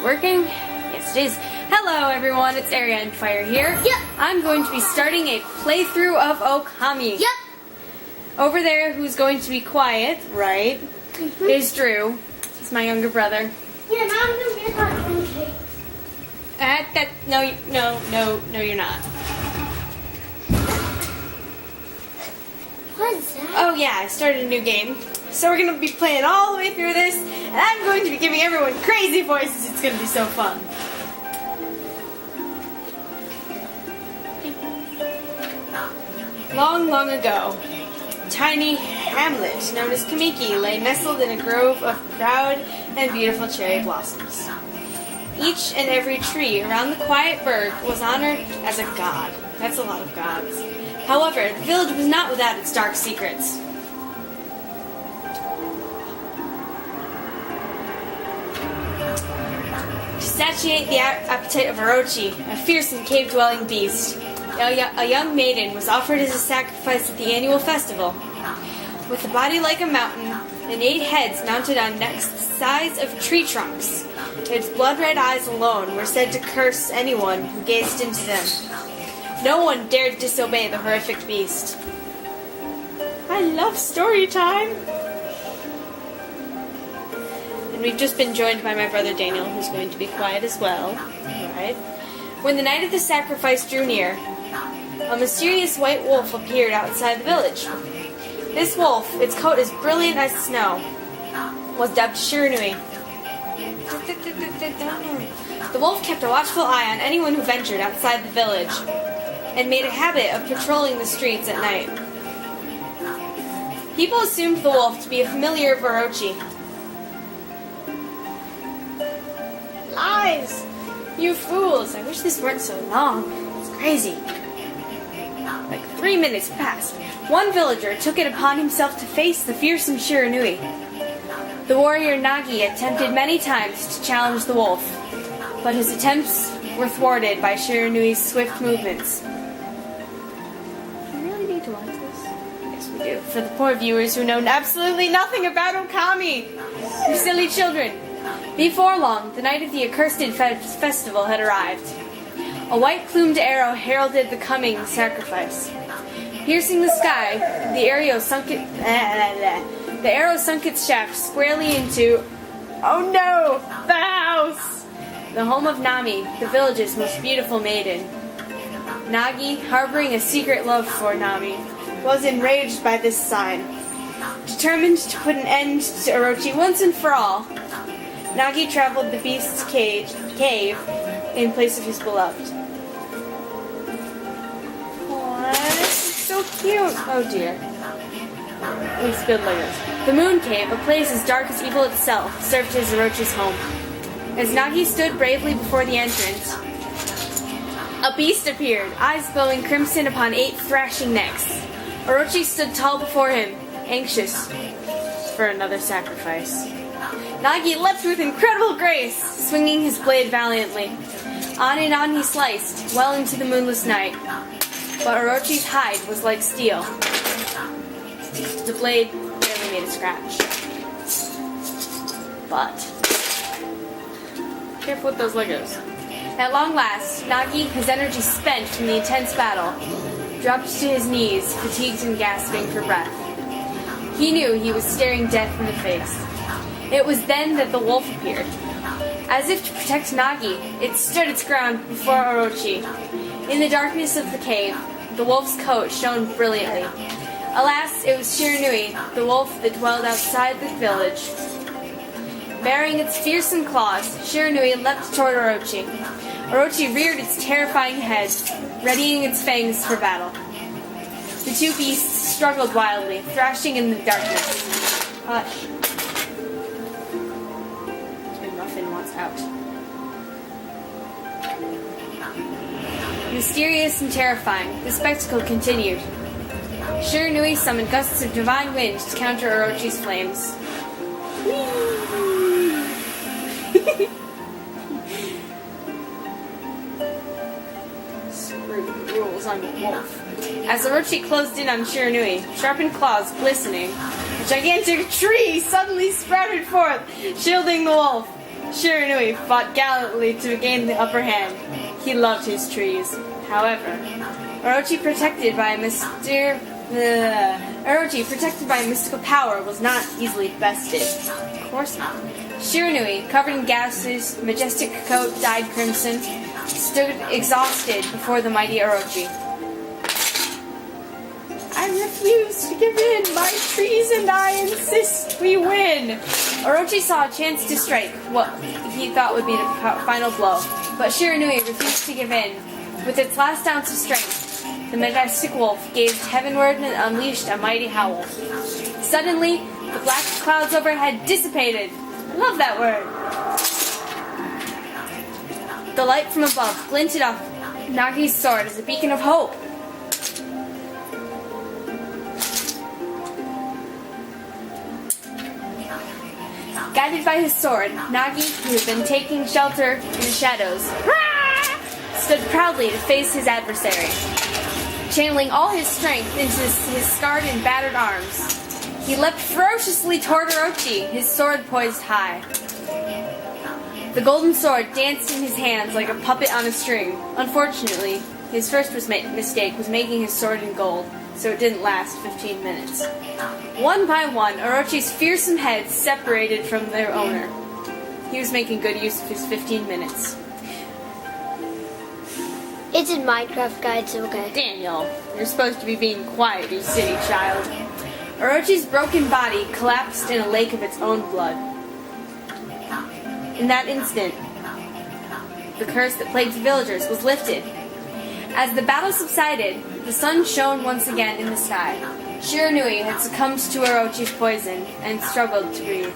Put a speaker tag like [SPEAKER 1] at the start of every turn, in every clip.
[SPEAKER 1] Working? Yes, it is. Hello, everyone. It's ErienFire here.
[SPEAKER 2] Yep.
[SPEAKER 1] I'm going to be starting a playthrough of Okami.
[SPEAKER 2] Yep.
[SPEAKER 1] Over there, who's going to be quiet, right, is Drew. He's my younger brother.
[SPEAKER 2] Yeah, now I'm gonna be talking cake.
[SPEAKER 1] No, you're not.
[SPEAKER 2] What is that?
[SPEAKER 1] Oh yeah, I started a new game. So we're going to be playing all the way through this, and I'm going to be giving everyone crazy voices. It's going to be so fun. Long, long ago, a tiny hamlet known as Kamiki lay nestled in a grove of proud and beautiful cherry blossoms. Each and every tree around the quiet burg was honored as a god. That's a lot of gods. However, the village was not without its dark secrets. To satiate the appetite of Orochi, a fearsome cave-dwelling beast, a young maiden was offered as a sacrifice at the annual festival. With a body like a mountain and 8 heads mounted on necks the size of tree trunks, its blood-red eyes alone were said to curse anyone who gazed into them. No one dared disobey the horrific beast. I love story time! And we've just been joined by my brother Daniel, who's going to be quiet as well. Right? When the night of the sacrifice drew near, a mysterious white wolf appeared outside the village. This wolf, its coat as brilliant as snow, was dubbed Shiranui. The wolf kept a watchful eye on anyone who ventured outside the village, and made a habit of patrolling the streets at night. People assumed the wolf to be a familiar of Orochi. Lies! You fools! I wish this weren't so long. It's crazy. Like 3 minutes passed. One villager took it upon himself to face the fearsome Shiranui. The warrior Nagi attempted many times to challenge the wolf, but his attempts were thwarted by Shiranui's swift movements. To watch this? Yes, we do. For the poor viewers who know absolutely nothing about Okami! You silly children! Before long, the night of the accursed festival had arrived. A white-plumed arrow heralded the coming sacrifice. Piercing the sky, the arrow sunk its shaft squarely into... Oh no! The house! The home of Nami, the village's most beautiful maiden. Nagi, harboring a secret love for Nami, was enraged by this sign. Determined to put an end to Orochi once and for all, Nagi traveled the beast's cave in place of his beloved. What? So cute! Oh dear. We spilled Legos. The Moon Cave, a place as dark as evil itself, served as Orochi's home. As Nagi stood bravely before the entrance, a beast appeared, eyes glowing crimson upon 8 thrashing necks. Orochi stood tall before him, anxious for another sacrifice. Nagi leapt with incredible grace, swinging his blade valiantly. On and on he sliced, well into the moonless night. But Orochi's hide was like steel. The blade barely made a scratch. But careful with those Legos. At long last, Nagi, his energy spent from the intense battle, dropped to his knees, fatigued and gasping for breath. He knew he was staring death in the face. It was then that the wolf appeared. As if to protect Nagi, it stood its ground before Orochi. In the darkness of the cave, the wolf's coat shone brilliantly. Alas, it was Shiranui, the wolf that dwelled outside the village. Baring its fearsome claws, Shiranui leapt toward Orochi. Orochi reared its terrifying head, readying its fangs for battle. The two beasts struggled wildly, thrashing in the darkness. Hush. And Muffin wants out. Mysterious and terrifying, the spectacle continued. Shiranui summoned gusts of divine wind to counter Orochi's flames. Screw the rules on the wolf. As Orochi closed in on Shiranui, sharpened claws glistening, a gigantic tree suddenly sprouted forth, shielding the wolf. Shiranui fought gallantly to gain the upper hand. He loved his trees. However, Orochi protected by a mystical power was not easily bested. Of course not. Shiranui, covered in gases, majestic coat dyed crimson, stood exhausted before the mighty Orochi. I refuse to give in. My trees and I insist we win. Orochi saw a chance to strike what he thought would be the final blow, but Shiranui refused to give in. With its last ounce of strength, the majestic wolf gazed heavenward and unleashed a mighty howl. Suddenly, the black clouds overhead dissipated. I love that word. The light from above glinted off Nagi's sword as a beacon of hope. Guided by his sword, Nagi, who had been taking shelter in the shadows, stood proudly to face his adversary. Channeling all his strength into his scarred and battered arms, he leapt ferociously toward Orochi, his sword poised high. The golden sword danced in his hands like a puppet on a string. Unfortunately, his first mistake was making his sword in gold, so it didn't last 15 minutes. One by one, Orochi's fearsome heads separated from their owner. He was making good use of his 15 minutes.
[SPEAKER 2] It's in Minecraft, guys, okay.
[SPEAKER 1] Daniel, you're supposed to be being quiet, you silly child. Orochi's broken body collapsed in a lake of its own blood. In that instant, the curse that plagued the villagers was lifted. As the battle subsided, the sun shone once again in the sky. Shiranui had succumbed to Orochi's poison and struggled to breathe.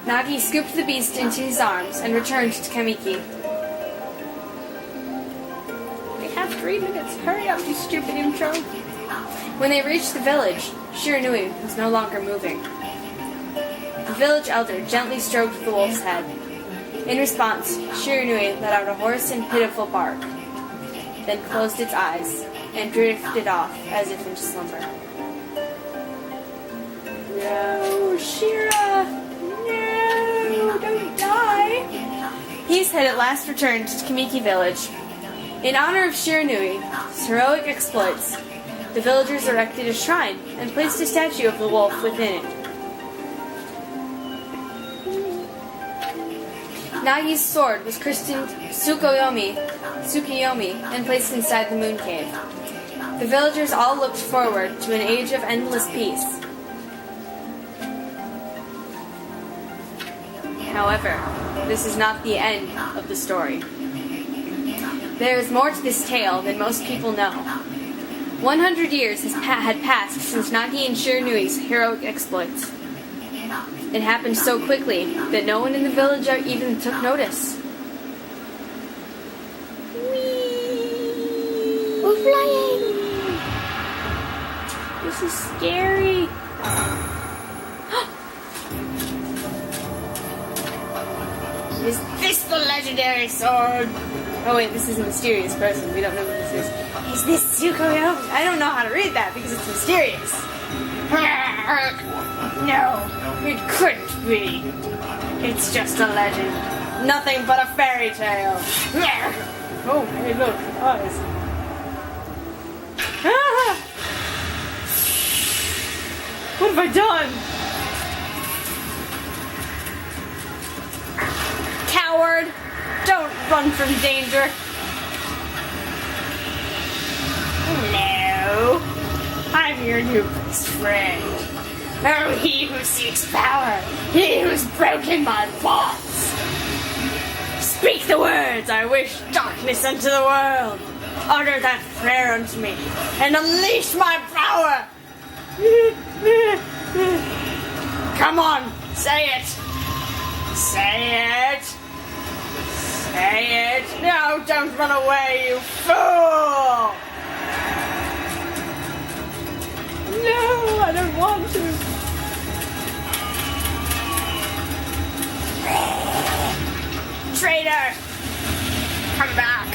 [SPEAKER 1] Nagi scooped the beast into his arms and returned to Kamiki. We have 3 minutes. Hurry up, you stupid intro. When they reached the village, Shiranui was no longer moving. The village elder gently stroked the wolf's head. In response, Shiranui let out a hoarse and pitiful bark, then closed its eyes and drifted off as if into slumber. No, Shira! No, don't die! Peace had at last returned to Kamiki village. In honor of Shiranui's heroic exploits, the villagers erected a shrine and placed a statue of the wolf within it. Nagi's sword was christened Tsukuyomi, and placed inside the moon cave. The villagers all looked forward to an age of endless peace. However, this is not the end of the story. There is more to this tale than most people know. 100 years had passed since Nagi and Shiranui's heroic exploits. It happened so quickly that no one in the village even took notice.
[SPEAKER 2] Whee! We're flying!
[SPEAKER 1] This is scary. Is this the legendary sword? Oh wait, this is a mysterious person. We don't know who this is. Is this Tsukuyomi? I don't know how to read that because it's mysterious. No, it couldn't be. It's just a legend. Nothing but a fairy tale. Oh, hey look, eyes. Ah! What have I done? Coward! Don't run from danger. No, I'm your new best friend. Oh, he who seeks power, he who's broken my bonds. Speak the words I wish darkness unto the world. Utter that prayer unto me, and unleash my power. Come on, say it. Say it. Say it. No, don't run away, you fool. No, I don't want to. Traitor! Come back.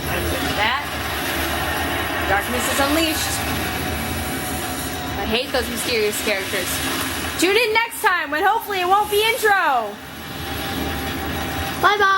[SPEAKER 1] And with that, darkness is unleashed. I hate those mysterious characters. Tune in next time when hopefully it won't be intro.
[SPEAKER 2] Bye bye.